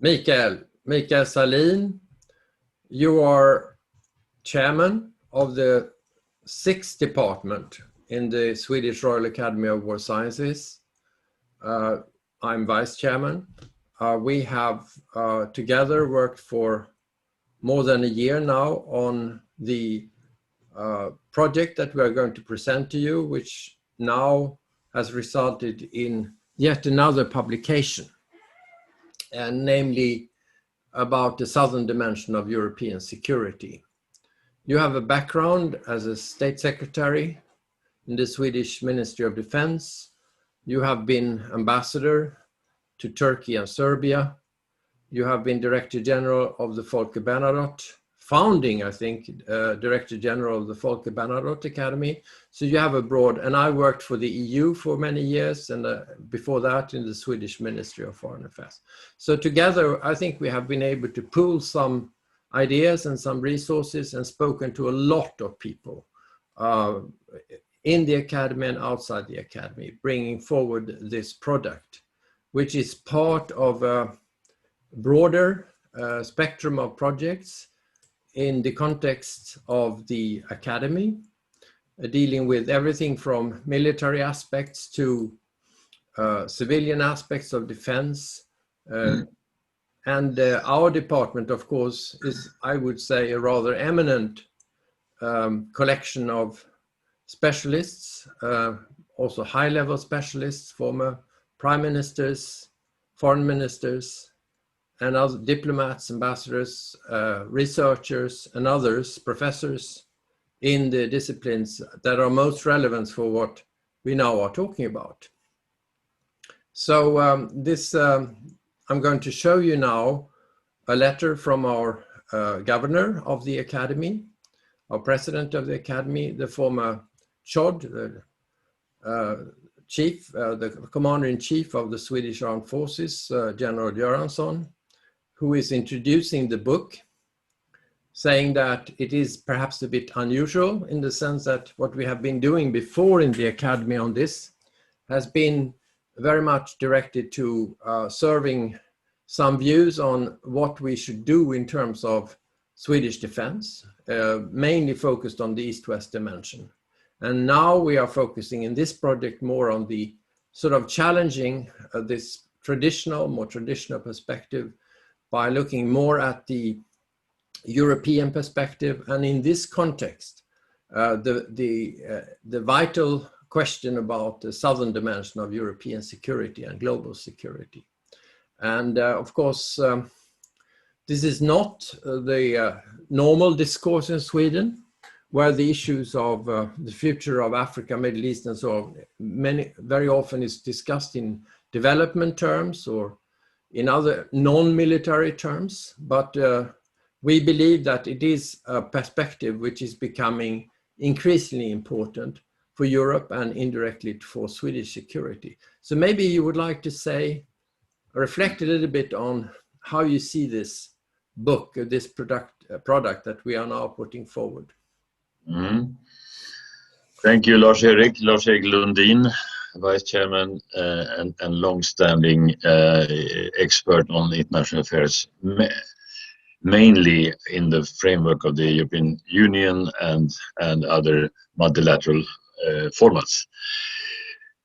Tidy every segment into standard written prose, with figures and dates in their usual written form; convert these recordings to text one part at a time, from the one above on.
Mikael Sahlin, you are chairman of the 6th department in the Swedish Royal Academy of War Sciences. I'm vice chairman. We have together worked for more than a year now on the project that we are going to present to you, which now has resulted in yet another publication, and namely about the southern dimension of European security. You have a background as a state secretary in the Swedish Ministry of Defense. You have been ambassador to Turkey and Serbia. You have been Director General of the Folke Bernadotte, founding, I think, Director General of the Folke Bernadotte Academy. So you have a broad, and I worked for the EU for many years, and before that in the Swedish Ministry of Foreign Affairs. So together, I think we have been able to pool some ideas and some resources and spoken to a lot of people in the academy and outside the academy, bringing forward this product, which is part of a broader spectrum of projects in the context of the academy, dealing with everything from military aspects to civilian aspects of defense. And our department, of course, is, I would say, a rather eminent collection of specialists, also high-level specialists, former prime ministers, foreign ministers, and other diplomats, ambassadors, researchers, and others, professors in the disciplines that are most relevant for what we now are talking about. So I'm going to show you now a letter from our governor of the academy, our president of the academy, the former Chod, the commander-in-chief of the Swedish Armed Forces, General Göransson, who is introducing the book, saying that it is perhaps a bit unusual in the sense that what we have been doing before in the academy on this has been very much directed to serving some views on what we should do in terms of Swedish defense, mainly focused on the East-West dimension. And now we are focusing in this project more on the sort of challenging this more traditional perspective by looking more at the European perspective. And in this context, the vital question about the southern dimension of European security and global security. And of course, this is not the normal discourse in Sweden, where the issues of the future of Africa, Middle East, and so on, very often is discussed in development terms or in other non-military terms. But we believe that it is a perspective which is becoming increasingly important for Europe and indirectly for Swedish security. So maybe you would like to say, reflect a little bit on how you see this book, this product that we are now putting forward. Thank you, Lars-Erik Lundin, Vice Chairman and long-standing expert on international affairs, mainly in the framework of the European Union and other multilateral formats.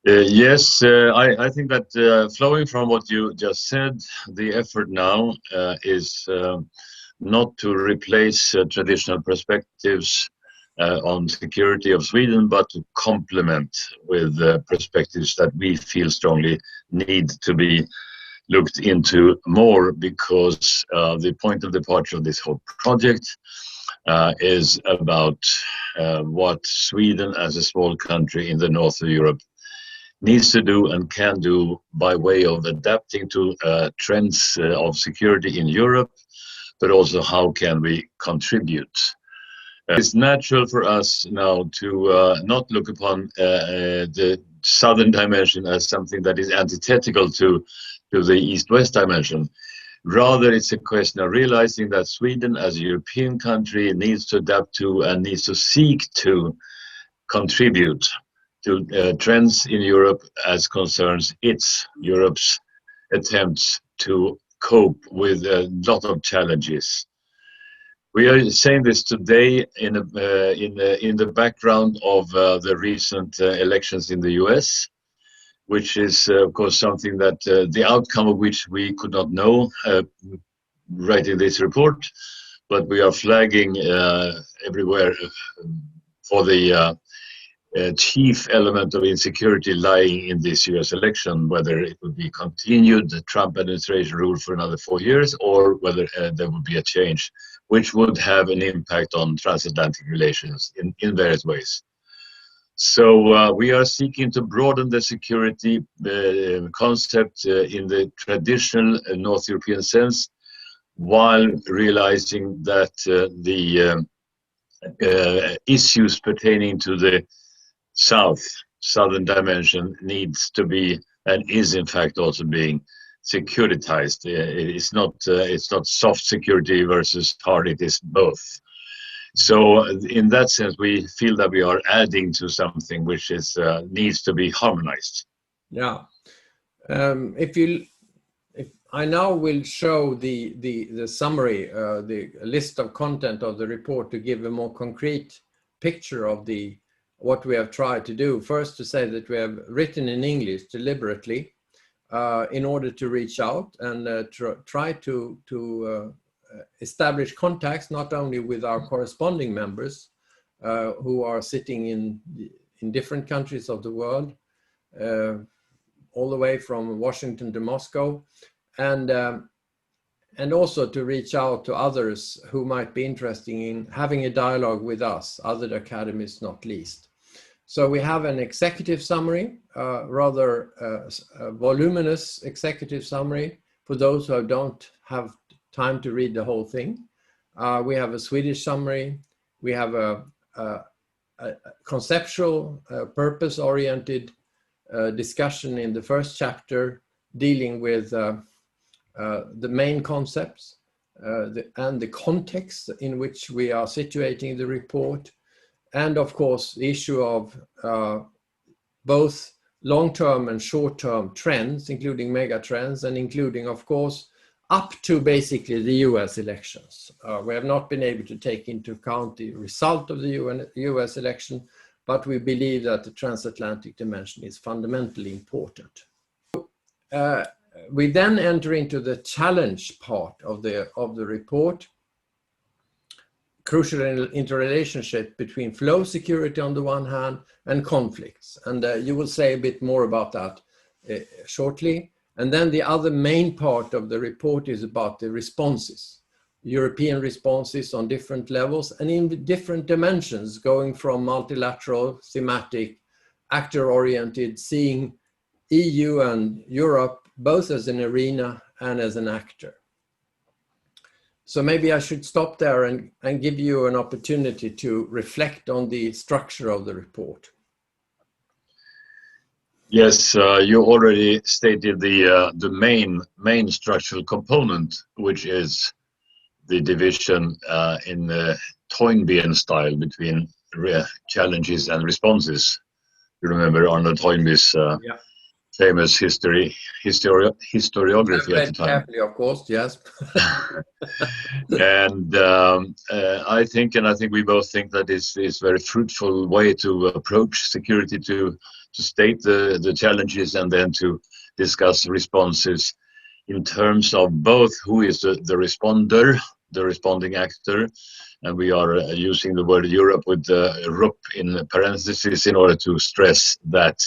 Yes, I think that flowing from what you just said, the effort now is not to replace traditional perspectives on security of Sweden, but to complement with perspectives that we feel strongly need to be looked into more, because the point of departure of this whole project is about what Sweden as a small country in the north of Europe needs to do and can do by way of adapting to trends of security in Europe, but also how can we contribute. It's natural for us now to not look upon the southern dimension as something that is antithetical to the east-west dimension. Rather, it's a question of realizing that Sweden as a European country needs to adapt to and needs to seek to contribute to trends in Europe as concerns Europe's attempts to cope with a lot of challenges. We are saying this today in the background of the recent elections in the US, which is of course something that the outcome of which we could not know writing this report, but we are flagging everywhere for the chief element of insecurity lying in this US election, whether it would be continued the Trump administration rule for another 4 years, or whether there would be a change, which would have an impact on transatlantic relations in various ways. So we are seeking to broaden the security concept in the traditional North European sense, while realizing that the issues pertaining to the southern dimension needs to be, and is in fact also being, securitized. It's not soft security versus hard, it is both. So in that sense, we feel that we are adding to something which is needs to be harmonized. Yeah. If I now will show the summary, the list of content of the report to give a more concrete picture of what we have tried to do. First, to say that we have written in English deliberately in order to reach out and try to establish contacts not only with our corresponding members who are sitting in different countries of the world, all the way from Washington to Moscow, and also to reach out to others who might be interested in having a dialogue with us, other academies not least. So we have an executive summary, rather voluminous executive summary for those who don't have time to read the whole thing. We have a Swedish summary. We have a conceptual, purpose-oriented discussion in the first chapter dealing with the main concepts and the context in which we are situating the report. And of course, the issue of both long-term and short-term trends, including mega trends, and including, of course, up to basically the US elections. We have not been able to take into account the result of the US election, but we believe that the transatlantic dimension is fundamentally important. We then enter into the challenge part of the report. Crucial interrelationship between flow security on the one hand and conflicts. And you will say a bit more about that shortly. And then the other main part of the report is about the responses, European responses on different levels and in different dimensions, going from multilateral, thematic, actor-oriented, seeing EU and Europe both as an arena and as an actor. So maybe I should stop there and give you an opportunity to reflect on the structure of the report. Yes, you already stated the main structural component, which is the division in the Toynbee style between challenges and responses. You remember Arnold Toynbee's famous historiography at the time. Carefully, of course, yes. And I think we both think that is a very fruitful way to approach security, to state the challenges and then to discuss responses in terms of both who is the responder, the responding actor, and we are using the word Europe with RUP in parentheses in order to stress that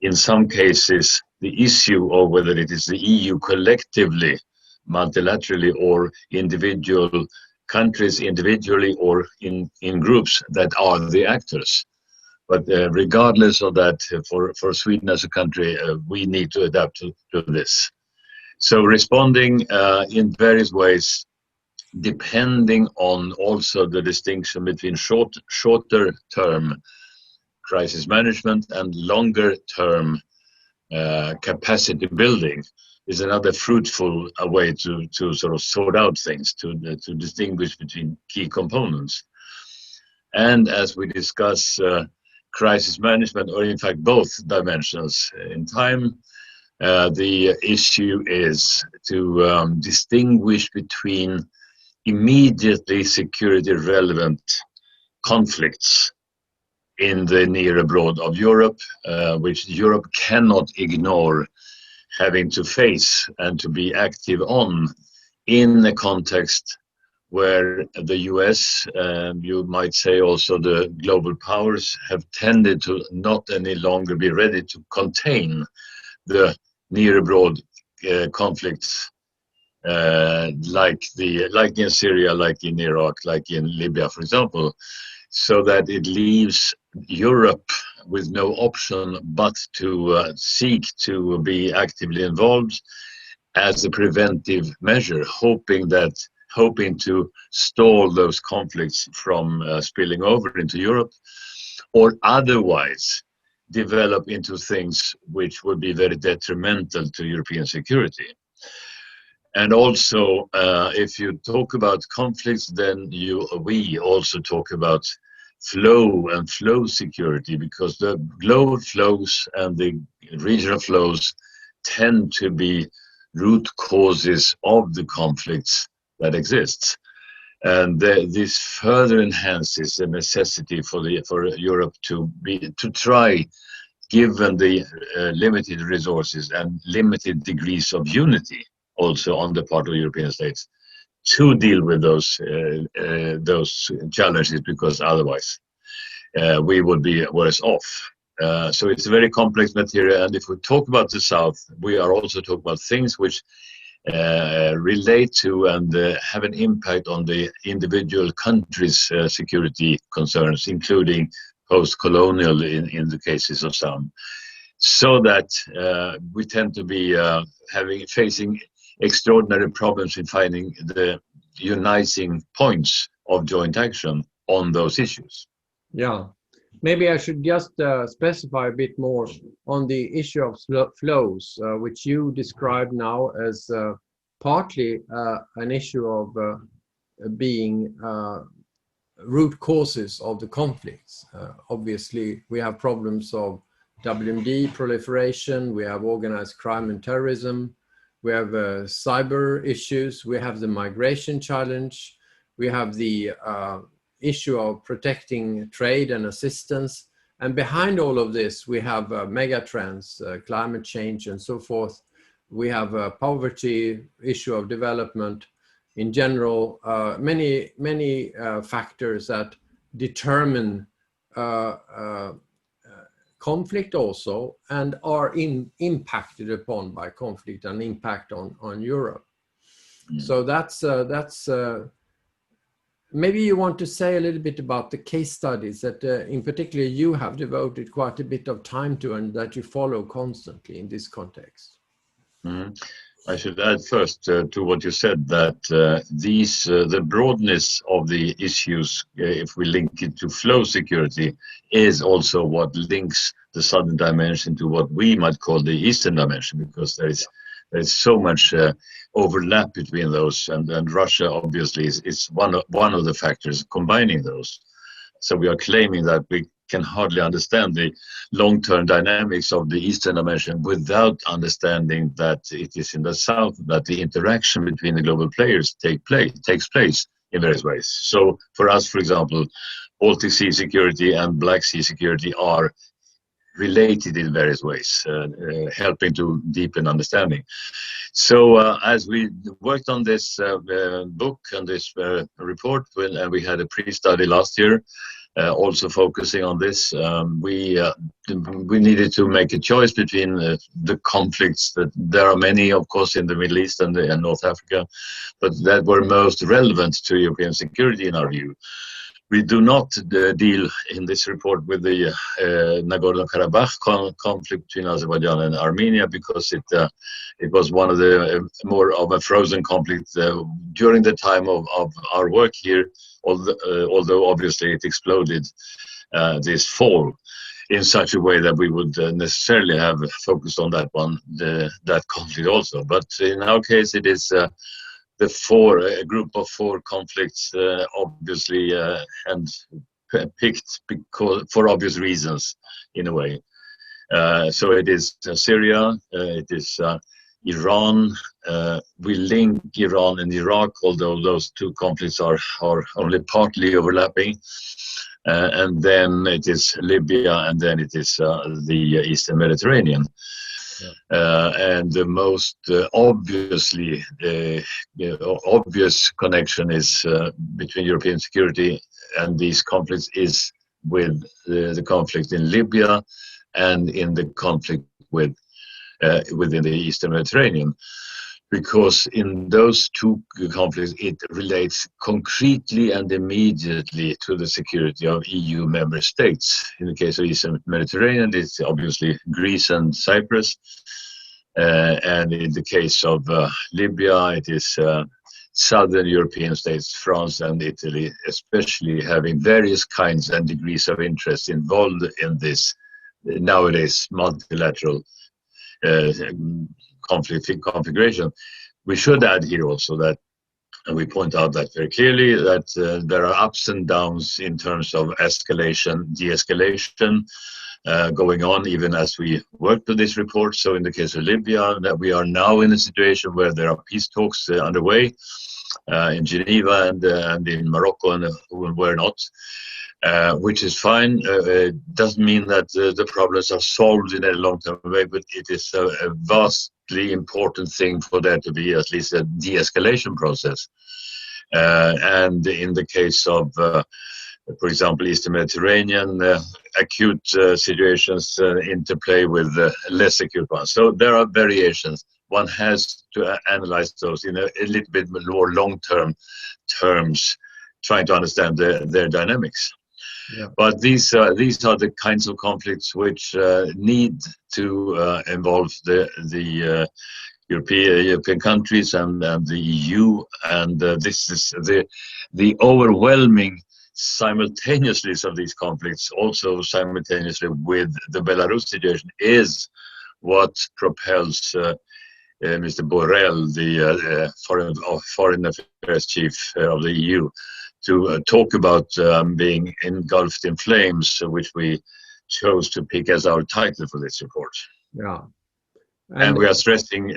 in some cases the issue of whether it is the EU collectively, multilaterally, or individual countries individually or in groups that are the actors. But regardless of that, for Sweden as a country, we need to adapt to this. So responding in various ways, depending on also the distinction between shorter term crisis management and longer term capacity building, is another fruitful way to sort of sort out things, to distinguish between key components. And as we discuss crisis management, or in fact both dimensions, in time The issue is to distinguish between immediately security relevant conflicts in the near abroad of Europe, which Europe cannot ignore having to face and to be active on in a context where the US, you might say also the global powers, have tended to not any longer be ready to contain the near abroad conflicts like in Syria, like in Iraq, like in Libya, for example, so that it leaves Europe with no option but to seek to be actively involved as a preventive measure, hoping to stall those conflicts from spilling over into Europe, or otherwise develop into things which would be very detrimental to European security. And also, if you talk about conflicts, then we also talk about flow security, because the global flows and the regional flows tend to be root causes of the conflicts that exist. And this further enhances the necessity for Europe to try, given the limited resources and limited degrees of unity also on the part of European states, to deal with those challenges, because otherwise we would be worse off. So it's a very complex material, and if we talk about the South, we are also talking about things which relate to and have an impact on the individual countries' security concerns, including post-colonial in the cases of some. So that we tend to be facing extraordinary problems in finding the uniting points of joint action on those issues. Yeah, maybe I should just specify a bit more on the issue of flows, which you describe now as partly an issue of being root causes of the conflicts. Obviously, we have problems of WMD proliferation, we have organized crime and terrorism, we have cyber issues, we have the migration challenge, we have the issue of protecting trade and assistance. And behind all of this, we have mega trends, climate change and so forth. We have a poverty, issue of development in general, many factors that determine conflict also, and are impacted upon by conflict and impact on Europe. So that's maybe you want to say a little bit about the case studies that in particular you have devoted quite a bit of time to and that you follow constantly in this context. I should add first to what you said that the broadness of the issues, if we link it to flow security, is also what links the southern dimension to what we might call the eastern dimension, because there is so much overlap between those, and Russia obviously is one of the factors combining those. So we are claiming that we can hardly understand the long-term dynamics of the eastern dimension without understanding that it is in the south that the interaction between the global players takes place in various ways. So for us, for example, Baltic Sea security and Black Sea security are related in various ways, helping to deepen understanding. So as we worked on this book and this report, and we had a pre-study last year, also focusing on this, we needed to make a choice between the conflicts that there are many, of course, in the Middle East and North Africa, but that were most relevant to European security in our view. We do not deal in this report with the Nagorno-Karabakh conflict between Azerbaijan and Armenia, because it was one of the more of a frozen conflict during the time of our work here, although obviously it exploded this fall in such a way that we would necessarily have focused on that conflict also. But in our case, it is a group of 4 conflicts, obviously, and picked for obvious reasons, in a way. So it is Syria, it is Iran. We link Iran and Iraq, although those two conflicts are only partly overlapping. And then it is Libya, and then it is the Eastern Mediterranean. And the most obvious connection is between European security and these conflicts is with the conflict in Libya and in the conflict within the Eastern Mediterranean, because in those two conflicts it relates concretely and immediately to the security of EU member states. In the case of Eastern Mediterranean, it's obviously Greece and Cyprus, and in the case of Libya, it is southern European states, France and Italy, especially having various kinds and degrees of interest involved in this nowadays multilateral conflict configuration. We should add here also that, and we point out that very clearly, that there are ups and downs in terms of escalation, de-escalation going on even as we work to this report. So in the case of Libya, that we are now in a situation where there are peace talks underway in Geneva and in Morocco and where not. Which is fine. It doesn't mean that the problems are solved in a long-term way, but it is a vastly important thing for there to be at least a de-escalation process. And in the case of, for example, Eastern Mediterranean, acute situations interplay with less acute ones. So there are variations. One has to analyze those in a little bit more long-term terms, trying to understand their dynamics. Yeah. But these are the kinds of conflicts which need to involve the European countries and the EU, and this is the overwhelming simultaneousness of these conflicts, also simultaneously with the Belarus situation, is what propels Mr. Borrell, the foreign affairs chief of the EU, to talk about being engulfed in flames, which we chose to pick as our title for this report. Yeah, and we are stressing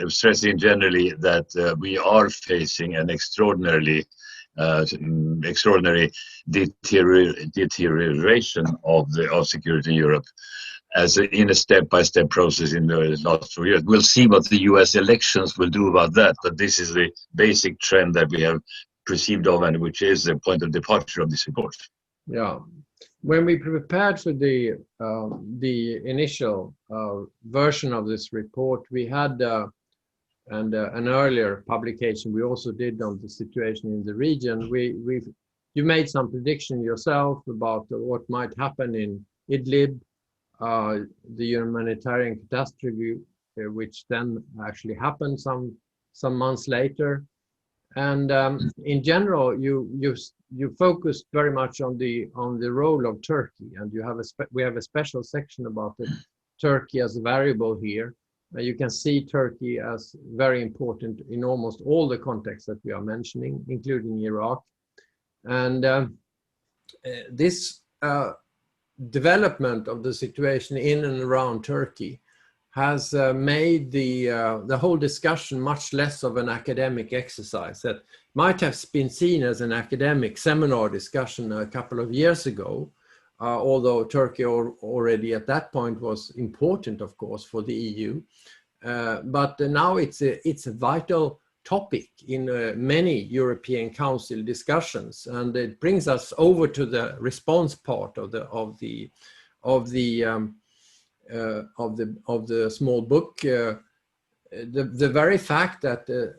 generally that we are facing an extraordinary deterioration of security in Europe, as in a step-by-step process in the last 4 years. We'll see what the US elections will do about that, but this is the basic trend that we have perceived of, and which is the point of departure of this report. Yeah, when we prepared for the initial version of this report, we had an earlier publication we also did on the situation in the region. You made some prediction yourself about what might happen in Idlib, the humanitarian catastrophe, which then actually happened some months later. And in general, you focused very much on the role of Turkey, and we have a special section about Turkey as a variable here. You can see Turkey as very important in almost all the contexts that we are mentioning, including Iraq. And this development of the situation in and around Turkey has made the whole discussion much less of an academic exercise that might have been seen as an academic seminar discussion a couple of years ago, although Turkey already at that point was important, of course, for the EU. But now it's a vital topic in many European Council discussions, and it brings us over to the response part of the small book. The very fact that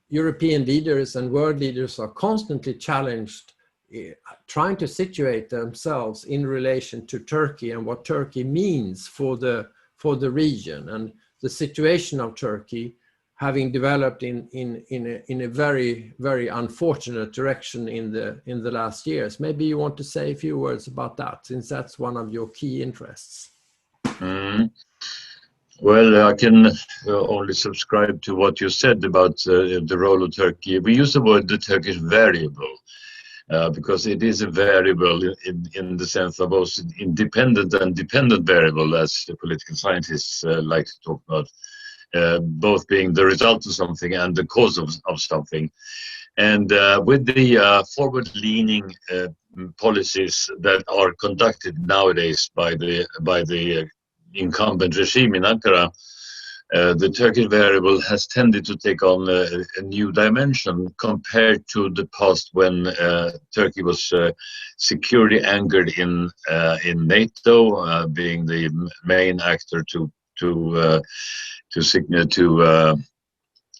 European leaders and world leaders are constantly challenged, trying to situate themselves in relation to Turkey and what Turkey means for the region, and the situation of Turkey having developed in a very, very unfortunate direction in the last years. Maybe you want to say a few words about that, since that's one of your key interests. Well, I can only subscribe to what you said about the role of Turkey. We use the word the Turkish variable, because it is a variable in the sense of both independent and dependent variable, as the political scientists like to talk about, both being the result of something and the cause of something. And with the forward-leaning policies that are conducted nowadays by the incumbent regime in Ankara, the Turkish variable has tended to take on a new dimension compared to the past, when Turkey was securely anchored in NATO, being the main actor to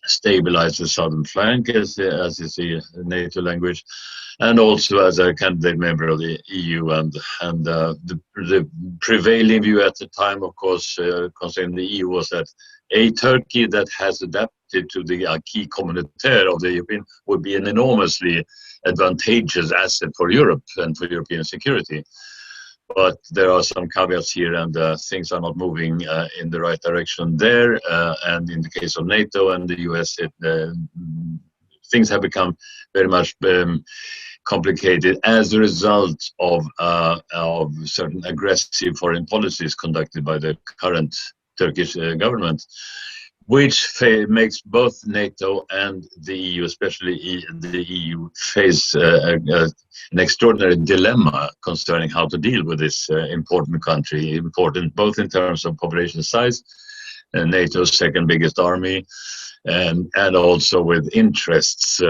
stabilize the southern flank, as is the NATO language, and also as a candidate member of the EU. And the prevailing view at the time, of course, concerning the EU, was that a Turkey that has adapted to the acquis communautaire of the European would be an enormously advantageous asset for Europe and for European security. But there are some caveats here, and things are not moving in the right direction there. And in the case of NATO and the US, things have become very much complicated as a result of certain aggressive foreign policies conducted by the current Turkish government, which makes both NATO and the EU, especially the EU, face an extraordinary dilemma concerning how to deal with this important country, important both in terms of population size, NATO's second biggest army, and also with interests,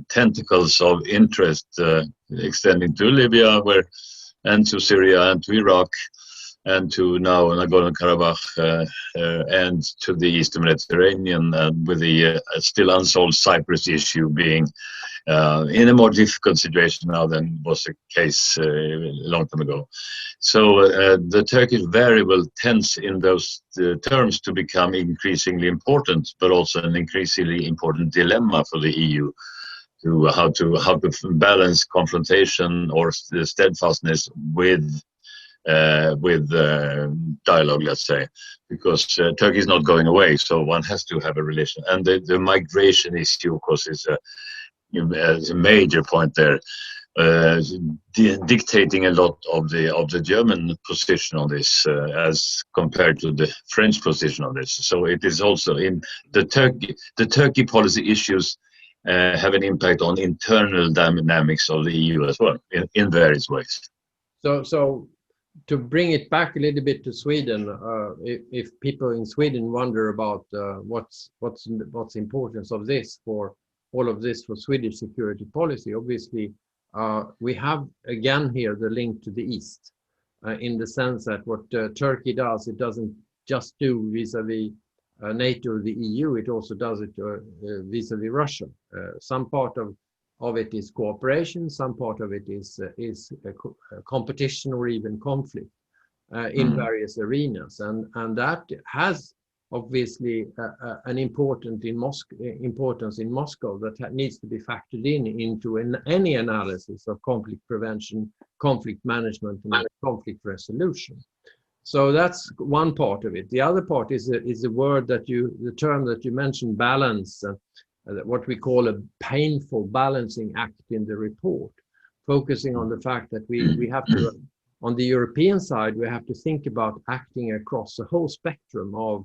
tentacles of interest extending to Libya, and to Syria and to Iraq, and to now Nagorno-Karabakh, and to the Eastern Mediterranean, with the still unsolved Cyprus issue being in a more difficult situation now than was the case a long time ago. So the Turkish variable tends in those terms to become increasingly important, but also an increasingly important dilemma for the EU, to how to balance confrontation or steadfastness with dialogue, let's say, because Turkey is not going away, so one has to have a relation. And the migration issue, of course, is a major point there, dictating a lot of the German position on this as compared to the French position on this. So it is also in the Turkey policy issues have an impact on internal dynamics of the EU as well, in various ways. So to bring it back a little bit to Sweden, if people in Sweden wonder about what's the importance of this for all of this for Swedish security policy, obviously we have again here the link to the East, in the sense that what Turkey does, it doesn't just do vis-a-vis NATO or the EU, it also does it vis-a-vis Russia. Some part of it is cooperation, some part of it is competition or even conflict in various arenas, and that has obviously an importance in Moscow that needs to be factored into any analysis of conflict prevention, conflict management, and conflict resolution. So that's one part of it. The other part is the term that you mentioned, balance. What we call a painful balancing act in the report, focusing on the fact that we have to, on the European side, we have to think about acting across the whole spectrum of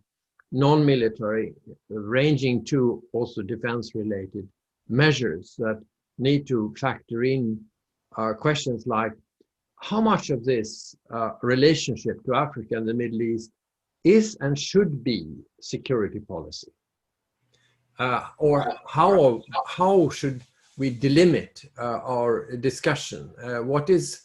non-military, ranging to also defense-related measures that need to factor in questions like how much of this relationship to Africa and the Middle East is and should be security policy. Or how should we delimit our discussion? What is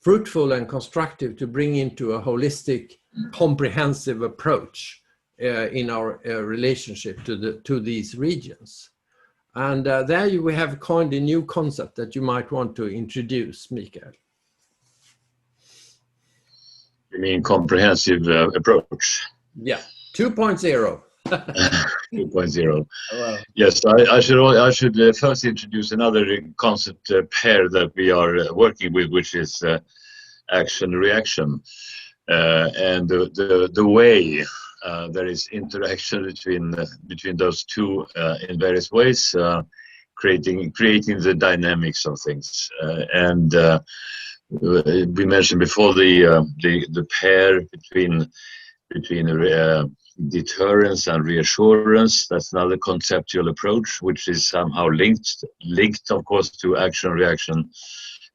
fruitful and constructive to bring into a holistic, comprehensive approach in our relationship to these regions? And there we have coined a new concept that you might want to introduce, Mikael. You mean comprehensive approach? Yeah, 2.0. 2.0. Wow. Yes, I should first introduce another concept pair that we are working with, which is action reaction, and the way there is interaction between those two in various ways creating the dynamics of things. And we mentioned before the pair between deterrence and reassurance. That's another conceptual approach, which is somehow linked, of course, to action reaction.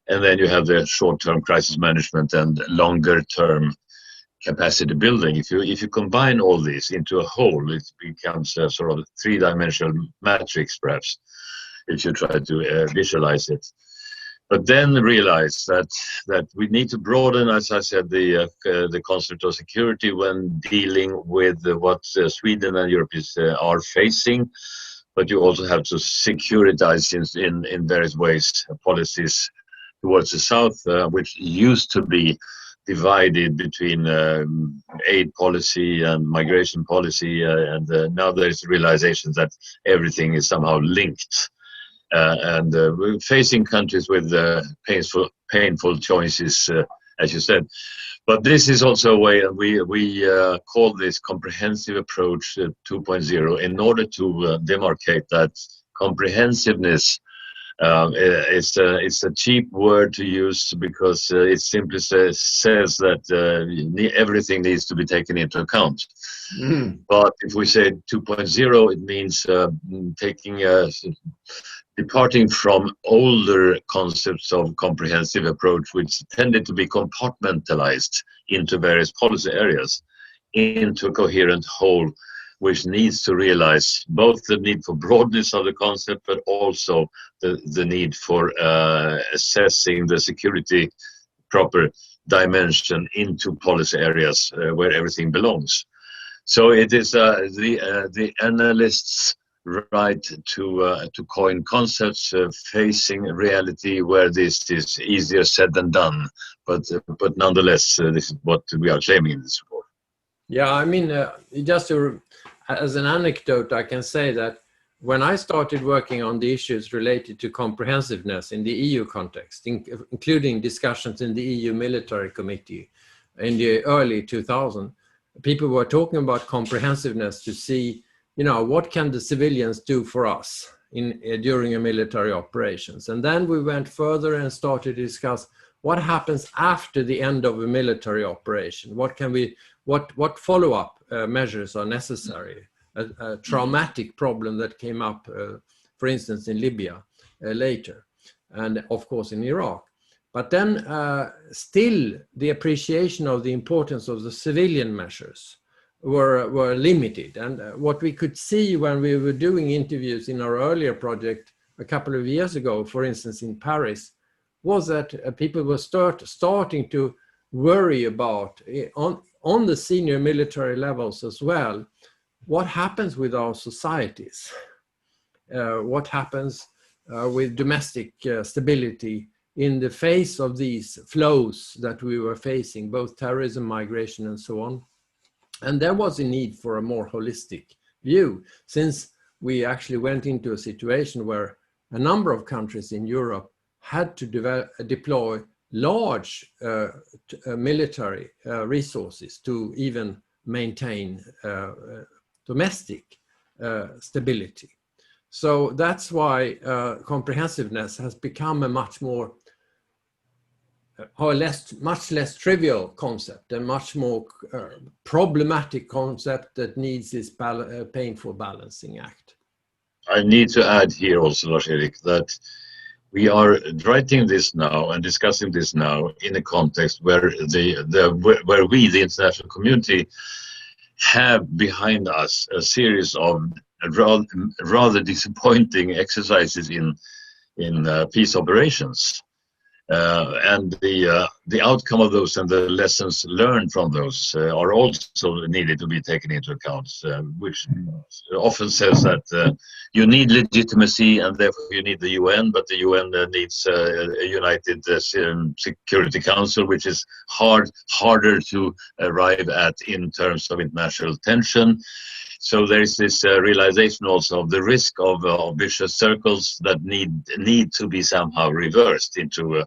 And then you have the short-term crisis management and longer-term capacity building. If you combine all these into a whole, it becomes a sort of three-dimensional matrix, perhaps, if you try to visualize it. But then realize that we need to broaden, as I said, the concept of security when dealing with what Sweden and Europe are facing. But you also have to securitize in various ways policies towards the south, which used to be divided between aid policy and migration policy, and now there's realization that everything is somehow linked. And we're facing countries with painful choices, as you said. But this is also a way, and we call this comprehensive approach 2.0 in order to demarcate that comprehensiveness. It's a cheap word to use because it simply says that everything needs to be taken into account. But if we say 2.0, it means departing from older concepts of comprehensive approach, which tended to be compartmentalized into various policy areas, into a coherent whole, which needs to realize both the need for broadness of the concept, but also the need for assessing the security proper dimension into policy areas where everything belongs. So it is the analysts' right to coin concepts facing reality where this is easier said than done, but nonetheless this is what we are claiming in this report. Yeah, I mean, as an anecdote, I can say that when I started working on the issues related to comprehensiveness in the EU context, including discussions in the EU Military Committee in the early 2000s, people were talking about comprehensiveness to see, what can the civilians do for us during a military operations? And then we went further and started to discuss what happens after the end of a military operation. What follow-up measures are necessary? A traumatic problem that came up, for instance, in Libya later, and of course in Iraq. But then still the appreciation of the importance of the civilian measures were limited. And what we could see when we were doing interviews in our earlier project a couple of years ago, for instance, in Paris, was that people were starting to worry about, on the senior military levels as well, what happens with our societies? What happens with domestic stability in the face of these flows that we were facing, both terrorism, migration, and so on? And there was a need for a more holistic view, since we actually went into a situation where a number of countries in Europe had to deploy large military resources to even maintain domestic stability. So that's why comprehensiveness has become a much less trivial concept, and much more problematic concept that needs this painful balancing act. I need to add here also, Lars-Erik, that we are writing this now and discussing this now in a context where we, the international community, have behind us a series of rather disappointing exercises in peace operations. And the outcome of those and the lessons learned from those are also needed to be taken into account, which often says that you need legitimacy and therefore you need the UN, but the UN needs a united Security Council, which is harder to arrive at in terms of international tension. So there is this realization also of the risk of vicious circles that need to be somehow reversed into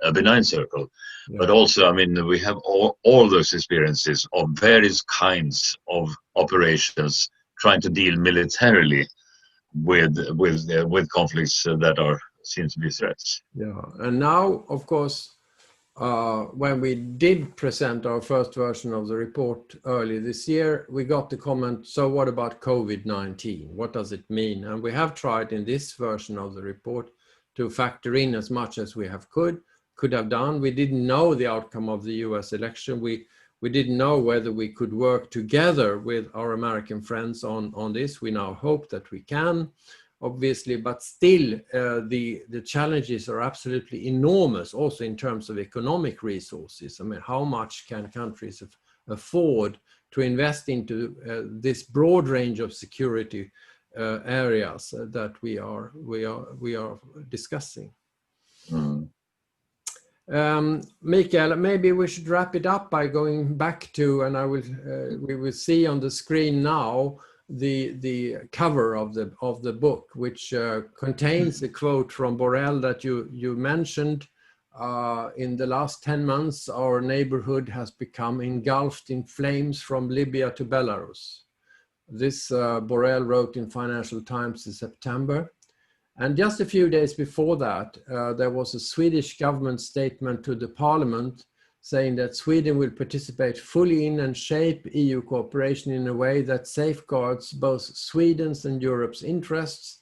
a benign circle. Yeah. But also, I mean, we have all those experiences of various kinds of operations trying to deal militarily with conflicts that seem to be threats. Yeah, and now, of course, when we did present our first version of the report early this year, we got the comment, so what about COVID-19? What does it mean? And we have tried in this version of the report to factor in as much as we could have done. We didn't know the outcome of the US election. We didn't know whether we could work together with our American friends on this. We now hope that we can, obviously, but still the challenges are absolutely enormous, also in terms of economic resources. I mean, how much can countries afford to invest into this broad range of security areas that we are discussing? Mikael, maybe we should wrap it up by going back to, and we will see on the screen now the cover of the book, which contains a quote from Borrell that you mentioned. In the last 10 months, our neighborhood has become engulfed in flames from Libya to Belarus. This Borrell wrote in Financial Times in September. And just a few days before that, there was a Swedish government statement to the parliament saying that Sweden will participate fully in and shape EU cooperation in a way that safeguards both Sweden's and Europe's interests.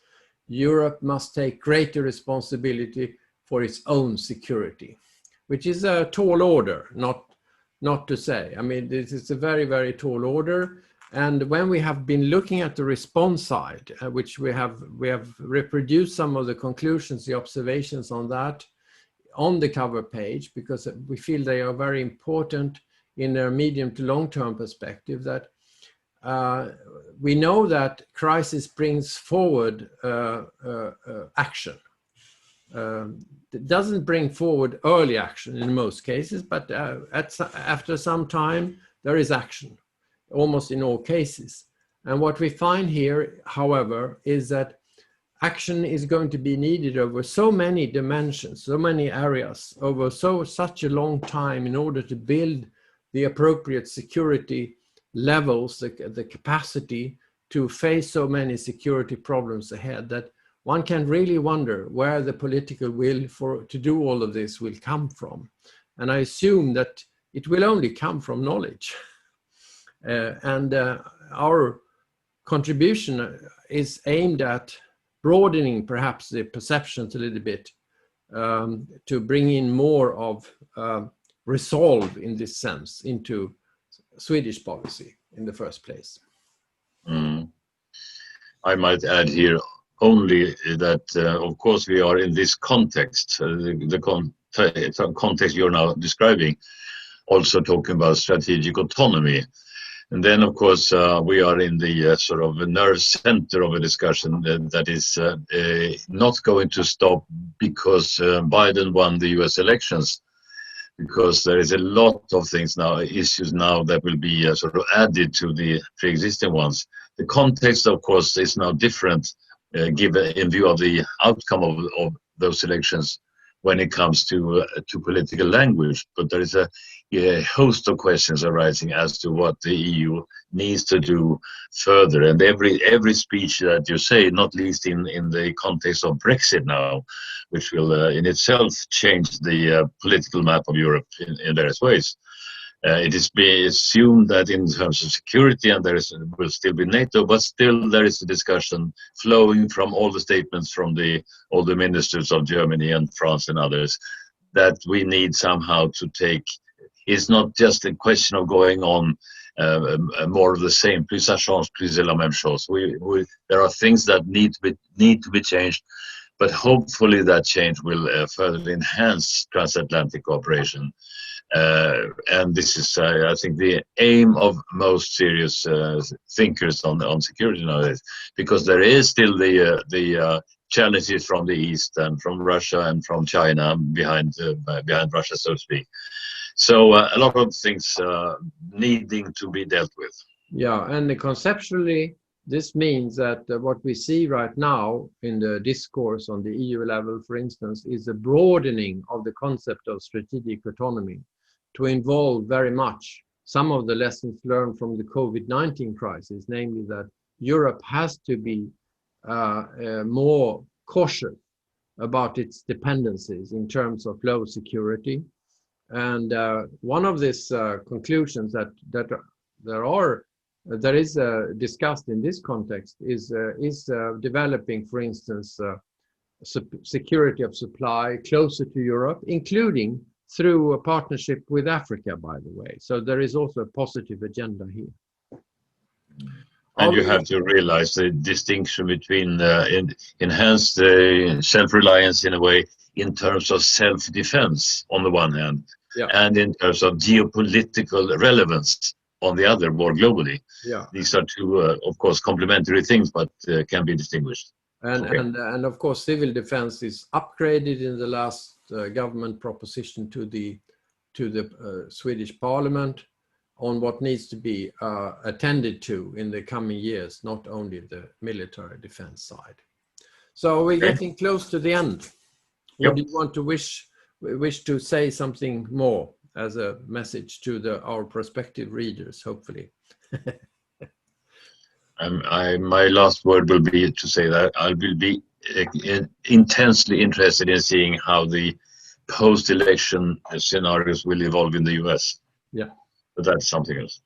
Europe must take greater responsibility for its own security, which is a tall order, not to say. I mean, this is a very, very tall order. And when we have been looking at the response side, which we have reproduced some of the conclusions, the observations on that on the cover page, because we feel they are very important in their medium to long-term perspective, that we know that crisis brings forward action. It doesn't bring forward early action in most cases, but after some time, there is action, almost in all cases. And what we find here, however, is that action is going to be needed over so many dimensions, so many areas, over such a long time in order to build the appropriate security levels, the capacity to face so many security problems ahead, that one can really wonder where the political will to do all of this will come from. And I assume that it will only come from knowledge. And our contribution is aimed at broadening perhaps the perceptions a little bit, to bring in more of resolve in this sense into Swedish policy in the first place. I might add here only that, of course, we are in this context, the context you're now describing, also talking about strategic autonomy. And then, of course, we are in the sort of nerve center of a discussion that is not going to stop because Biden won the US elections, because there is a lot of things now, issues now that will be sort of added to the pre-existing ones. The context, of course, is now different given in view of the outcome of those elections when it comes to political language. But there is a host of questions arising as to what the EU needs to do further. And every speech that you say, not least in the context of Brexit now, which will in itself change the political map of Europe in various ways. It is being assumed that in terms of security, and will still be NATO, but still there is a discussion flowing from all the statements from all the ministers of Germany and France and others, that we need somehow to take. It's not just a question of going on more of the same, plus ça change, plus c'est la même chose. There are things that need to be changed, but hopefully that change will further enhance transatlantic cooperation. And this is, I think, the aim of most serious thinkers on security nowadays, because there is still the challenges from the East and from Russia and from China behind Russia, so to speak. So a lot of things needing to be dealt with. Yeah, and conceptually, this means that what we see right now in the discourse on the EU level, for instance, is a broadening of the concept of strategic autonomy to involve very much some of the lessons learned from the COVID-19 crisis, namely that Europe has to be more cautious about its dependencies in terms of flow security. And one of these conclusions that is discussed in this context is developing, for instance, security of supply closer to Europe, including through a partnership with Africa, by the way. So there is also a positive agenda here. And you have to realize the distinction between enhanced self-reliance in a way in terms of self-defense on the one hand, and in terms of geopolitical relevance on the other, more globally. These are two, of course, complementary things, but can be distinguished. And of course, civil defense is upgraded in the last government proposition to the Swedish Parliament on what needs to be attended to in the coming years, not only the military defense side. So we're getting close to the end. What do you want to wish to say something more as a message to our prospective readers, hopefully? My last word will be to say that I will be intensely interested in seeing how the post-election scenarios will evolve in the US. Yeah. But that's something else.